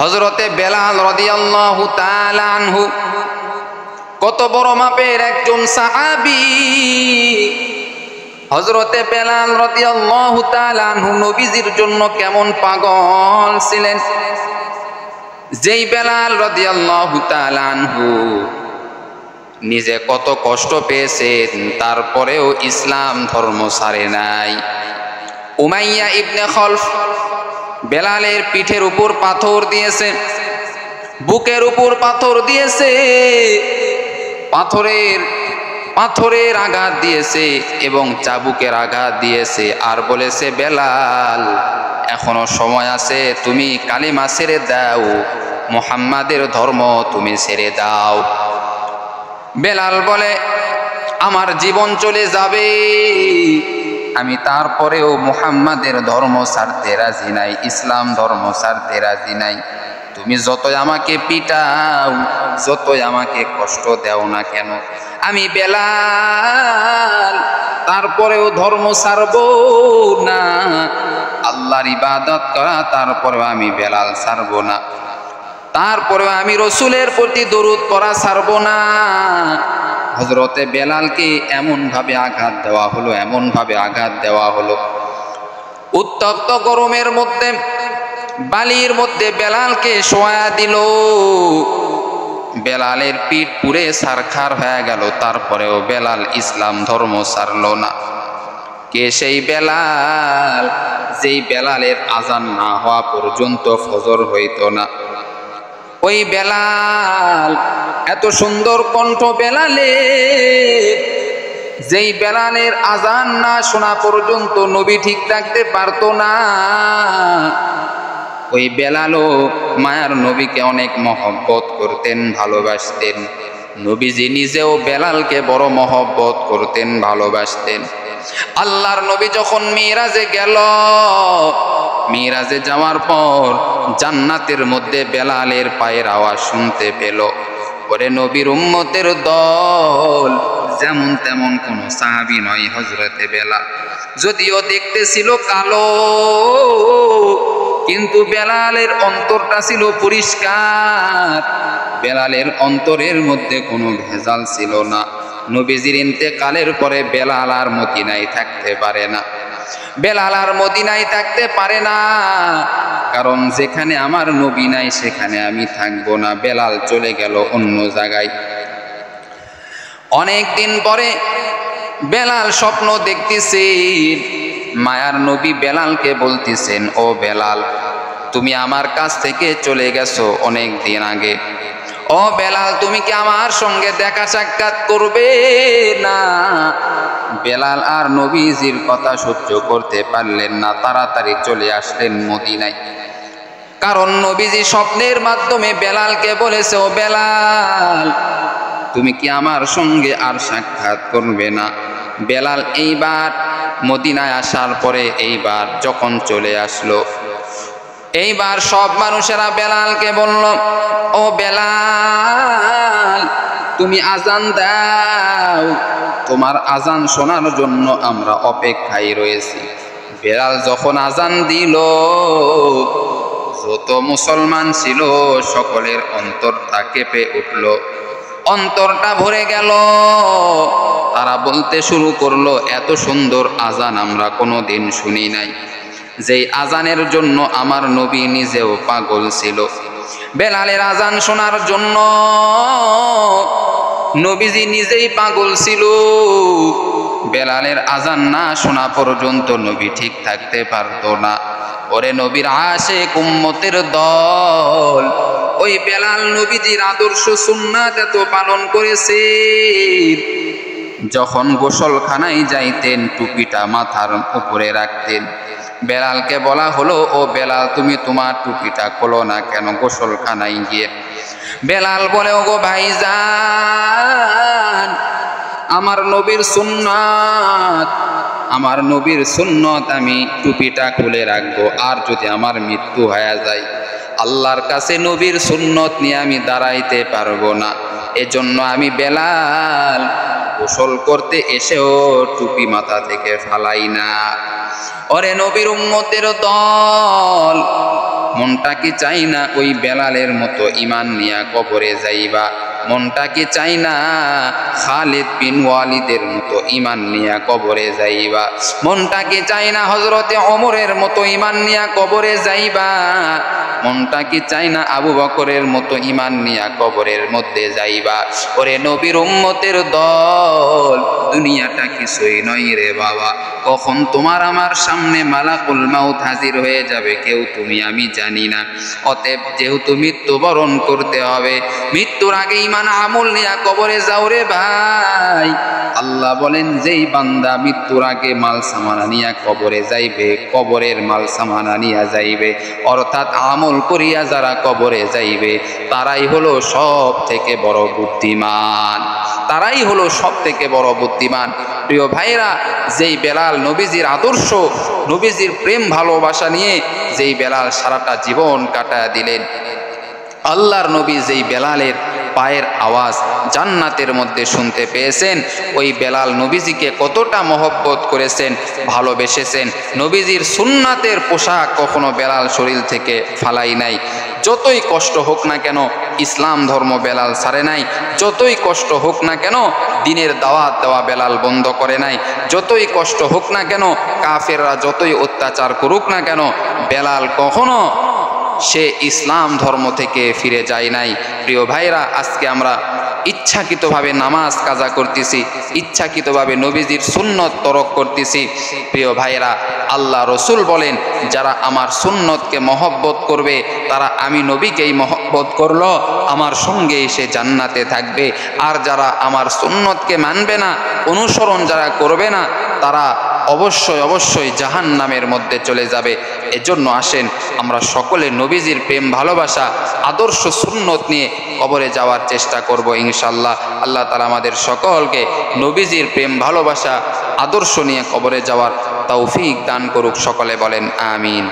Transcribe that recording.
হযরতে বেলাল রাদিয়াল্লাহু তাআলা আনহু কত বড় মাপের একজন সাহাবী। হযরতে বেলাল রাদিয়াল্লাহু তাআলা আনহু নবীজির জন্য কেমন পাগল ছিলেন। যেই বেলাল রাদিয়াল্লাহু তাআলা আনহু নিজে কত কষ্ট পেয়েছেন, তারপরেও ইসলাম ধর্ম ছাড়ে নাই। উমাইয়া ইবনে খলফ বেলালের পিঠের উপর পাথর দিয়েছে, বুকের উপর পাথর দিয়েছে, পাথরের আঘাত দিয়েছে এবং চাবুকের আঘাত দিয়েছে, আর বলেছে বেলাল এখনো সময় আছে, তুমি কালিমা ছেড়ে দাও, মুহাম্মাদের ধর্ম তুমি ছেড়ে দাও। বেলাল বলে আমার জীবন চলে যাবে, আমি তারপরেও মুহাম্মাদের ধর্ম ছাড়তে রাজি নাই, ইসলাম ধর্ম ছাড়তে রাজি নাই। তুমি যতই আমাকে পিটাও, যতই আমাকে কষ্ট দাও না কেন, আমি বেলাল তারপরেও ধর্ম ছাড়ব না। আল্লাহর ইবাদত করা তারপরেও আমি বেলাল ছাড়ব না, তারপরেও আমি রসুলের প্রতি দরুদ পড়া ছাড়ব না। হযরতে বেলালকে এমন ভাবে আঘাত দেওয়া হলো, উত্তপ্ত গরমের মধ্যে বালির মধ্যে বেলালকে শোয়া দিল। বেলালের পিঠ পুড়ে ছারখার হয়ে গেল, তারপরেও বেলাল ইসলাম ধর্ম ছাড়ল না। কে সেই বেলাল? যেই বেলালের আজান না হওয়া পর্যন্ত ফজর হইত না। ওই বেলাল, এত সুন্দর কণ্ঠ বেলালের, যেই বেলালের আজান না শোনা পর্যন্ত নবী ঠিক থাকতে পারতো না। ওই বেলালও মায়ার নবীকে অনেক মহব্বত করতেন, ভালোবাসতেন। নবীজি নিজেও বেলালকে বড় মহব্বত করতেন, ভালোবাসতেন। আল্লাহর নবী যখন মিরাজে গেল, মিরাজে যাওয়ার পর জান্নাতের মধ্যে বেলালের পায়ের আওয়াজ শুনতে পেল। ওরে নবীর উম্মতের দল, যেমন তেমন কোন সাহাবী নয় হযরতে বেলাল। যদিও দেখতে ছিল কালো, কিন্তু বেলালের অন্তরটা ছিল পরিষ্কার। বেলালের অন্তরের মধ্যে কোনো ভেজাল ছিল না। নবীজির ইন্তেকালের পরে বেলাল আর মদিনায় থাকতে পারে না, বেলাল আর মদিনায় থাকতে পারে না, কারণ যেখানে আমার নবী নাই সেখানে আমি থাকবো না। বেলাল চলে গেল অন্য জায়গায়। অনেক দিন পরে বেলাল স্বপ্ন দেখতেছে, মায়ার নবী বেলালকে বলতেছেন, ও বেলাল, তুমি আমার কাছ থেকে চলে গেছো অনেক দিন আগে। ও বেলাল, তুমি কি আমার সঙ্গে দেখা সাক্ষাৎ করবে না? বেলাল আর নবীজির কথা সহ্য করতে পারলেন না, তাড়াতাড়ি চলে আসলেন মদিনায়। কারণ নবীজি স্বপ্নের মাধ্যমে বেলালকে বলেছে, ও বেলাল, তুমি কি আমার সঙ্গে আর সাক্ষাৎ করবে না? বেলাল এইবার মদিনায় আসার পরে, এইবার যখন চলে আসলো, এইবার সব মানুষেরা বেলালকে বলল, ও বেলাল, তুমি আজান দাও, তোমার আজান শোনার জন্য আমরা অপেক্ষায় রয়েছি। বেলাল যখন আজান দিল, যত মুসলমান ছিল সকলের অন্তরটা কেঁপে উঠল, অন্তরটা ভরে গেল। তারা বলতে শুরু করলো, এত সুন্দর আজান আমরা কোনোদিন শুনি নাই। যেই আজানের জন্য আমার নবী নিজেও পাগল ছিল। বেলালের আজান শোনার জন্য নবীজি নিজেই পাগল ছিল। বেলালের আজান না শোনা পর্যন্ত নবী ঠিক থাকতে পারতো না। ওরে নবীর আশিক উম্মতের দল, ওই বেলাল নবীজির আদর্শ সুন্নাত এত পালন করেছে, যখন গোসলখানায় যাইতেন টুপিটা মাথার উপরে রাখতেন। বেলালকে বলা হলো, ও বেলাল, তুমি তোমার টুপিটা খোলো না কেন গোসলখানায় গিয়ে? বেলাল বলে, ওগো ভাইজান, আমার নবীর সুন্নাত, আমি টুপিটা খুলে রাখবো। আর যদি আমার মৃত্যু হয়ে যায়, আল্লাহর কাছে নবীর সুন্নত নিয়ে আমি দাঁড়াইতে পারবো না। এজন্য আমি বেলাল গোসল করতে এসেও টুপি মাথা থেকে ফালাই না। ওরে নবীর উম্মতের দল, মনটা কি চাই না ওই বেলালের মতো ঈমান নিয়া কবরে যাইবা? মনটা কি চাই না খালিদ বিন ওয়ালিদের মতো ঈমান নিয়া কবরে যাইবা? মনটা কি চাই না হযরতে ওমরের মতো ঈমান নিয়া কবরে যাইবা? মনটা কি চাই না আবু বকরের মতো ঈমান নিয়া কবরের মধ্যে যাইবা? ওরে নবীর উম্মতের দল, দুনিয়াটা কিছুই নয় রে বাবা। কখন তোমার আমার সামনে মালাকুল মাউত হাজির হয়ে যাবে কেউ তুমি আমি জানি না। অতএব যেহেতু মৃত্যুবরণ করতে হবে, মৃত্যুর আগে ঈমান আমল নিয়া কবরে যাও রে ভাই। আল্লাহ বলেন যেই বান্দা মৃত্যুর আগে মাল সামানা নিয়া কবরে যাইবে, কবরের মাল সামানা নিয়া যাইবে, অর্থাৎ আমল করিয়া যারা কবরে যাইবে, তারাই হলো সব থেকে বড় বুদ্ধিমান, তারাই হলো সব থেকে বড় বুদ্ধিমান। প্রিয় ভাইরা, যেই বেলাল নবীজির আদর্শ, নবীজির প্রেম ভালোবাসা নিয়ে যেই বেলাল সারাটা জীবন কাটায় দিলেন, আল্লাহর নবী যেই বেলালের পায়ের আওয়াজ জান্নাতের মধ্যে শুনতে পেয়েছেন, ওই বেলাল নবীজিকে কতটা মহব্বত করেছেন, ভালোবেসেছেন। নবীজির সুন্নাতের পোশাক কখনো বেলাল শরীর থেকে ফালাই নাই। যতই কষ্ট হোক না কেন ইসলাম ধর্ম বেলাল ছাড়ে নাই, যতই কষ্ট হোক না কেন দিনের দাওয়াত দেওয়া বেলাল বন্ধ করে নাই, যতই কষ্ট হোক না কেন কাফেররা যতই অত্যাচার করুক না কেন বেলাল কখনো সে ইসলাম ধর্ম থেকে ফিরে যায় নাই। প্রিয় ভাইরা, আজকে আমরা ইচ্ছাকৃতভাবে নামাজ কাজা করতেছি, ইচ্ছাকৃতভাবে নবীজির সুন্নত তরক করতেছি। প্রিয় ভাইরা, আল্লাহ রসুল বলেন যারা আমার সুন্নতকে মহব্বত করবে তারা আমি নবীকেই মহব্বত করলো, আমার সঙ্গে এসে জান্নাতে থাকবে। আর যারা আমার সুন্নতকে মানবে না, অনুসরণ যারা করবে না, তারা অবশ্যই অবশ্যই জাহান্নামের মধ্যে চলে যাবে। এজন্য আসেন আমরা সকলে নবীজির প্রেম ভালোবাসা আদর্শ সুন্নত নিয়ে কবরে যাওয়ার চেষ্টা করব ইনশাআল্লাহ। আল্লাহ তাআলা আমাদের সকলকে নবীজির প্রেম ভালোবাসা আদর্শ নিয়ে কবরে যাওয়ার তৌফিক দান করুক। সকলে বলেন আমিন।